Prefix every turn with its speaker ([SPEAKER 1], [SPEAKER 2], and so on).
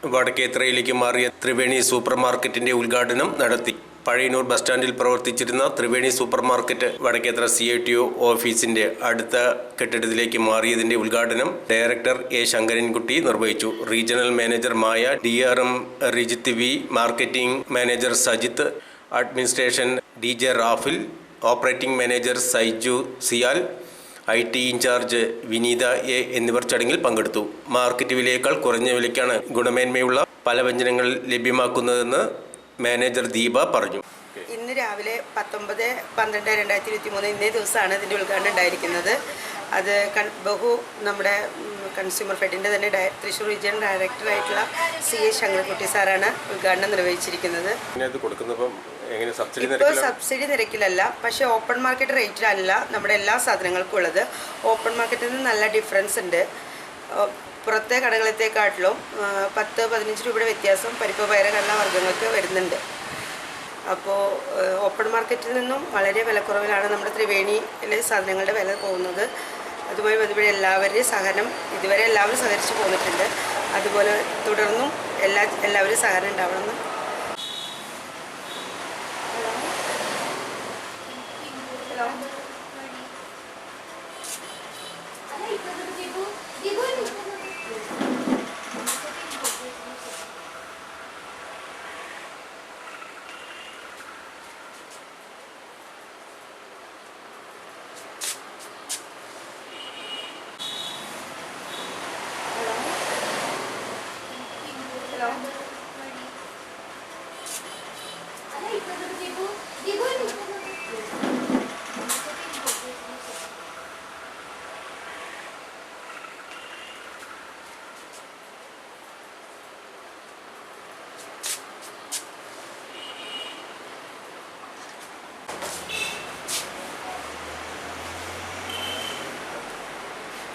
[SPEAKER 1] വടക്കേത്തറയിലേക്ക് മാറിയ ത്രിവേണി സൂപ്പർ മാർക്കറ്റിന്റെ ഉദ്ഘാടനം നടത്തി. പഴയന്നൂർ ബസ് സ്റ്റാൻഡിൽ പ്രവർത്തിച്ചിരുന്ന Triveni super market Vadakkethara CITO ഓഫീസിന്റെ അടുത്ത കെട്ടിടത്തിലേക്ക് മാറിയതിന്റെ ഉദ്ഘാടനം ഡയറക്ടർ A. ശങ്കരൻകുട്ടി നിർവഹിച്ചു. Regional manager Maya, DRM Rijith V, marketing manager Sajith, administration DJ Rafil, operating manager Saiju CIAL, IT incharge Vineetha A എന്നിവർ ചടങ്ങിൽ പങ്കെടുത്തു. മാർക്കറ്റ് വിലയേക്കാൾ കുറഞ്ഞ വിലയ്ക്കാണ് ഗുണമേന്മയുള്ള പല വ്യഞ്ജനങ്ങൾ ലഭ്യമാക്കുന്നതെന്ന് മാനേജർ ദീപ പറഞ്ഞു.
[SPEAKER 2] ഇന്ന് രാവിലെ 19/12/2023 ഇന്നേ ദിവസമാണ് ഇതിൻ്റെ ഉദ്ഘാടനം ഉണ്ടായിരിക്കുന്നത്. അത് നമ്മുടെ കൺസ്യൂമർ ഫെഡിൻ്റെ തന്നെ തൃശ്ശൂർ റീജിയൻ ഡയറക്ടറായിട്ടുള്ള CA ശങ്കരൻകുട്ടി സാറാണ് ഉദ്ഘാടനം നിർവഹിച്ചിരിക്കുന്നത്. ഇപ്പോൾ സബ്സിഡി നിരക്കിലല്ല, പക്ഷേ ഓപ്പൺ മാർക്കറ്റ് റേറ്റിലല്ല നമ്മുടെ എല്ലാ സാധനങ്ങൾക്കും ഉള്ളത്. ഓപ്പൺ മാർക്കറ്റിൽ നിന്ന് നല്ല ഡിഫറൻസ് ഉണ്ട്. പുറത്തെ കടകളത്തേക്കാട്ടിലും 10-15 രൂപയുടെ വ്യത്യാസം പരിപ്പ് പയർ കടല വർഗ്ഗങ്ങൾക്ക് വരുന്നുണ്ട്. അപ്പോൾ ഓപ്പൺ മാർക്കറ്റിൽ നിന്നും വളരെ വിലക്കുറവിലാണ് നമ്മുടെ ത്രിവേണിയിലെ സാധനങ്ങളുടെ വില പോകുന്നത്. അതുപോലെ ഇതുവരെ ഇതുവരെ എല്ലാവരും സഹകരിച്ച് പോന്നിട്ടുണ്ട്. അതുപോലെ തുടർന്നും എല്ലാവരും സഹകരണം ഉണ്ടാവണമെന്ന്.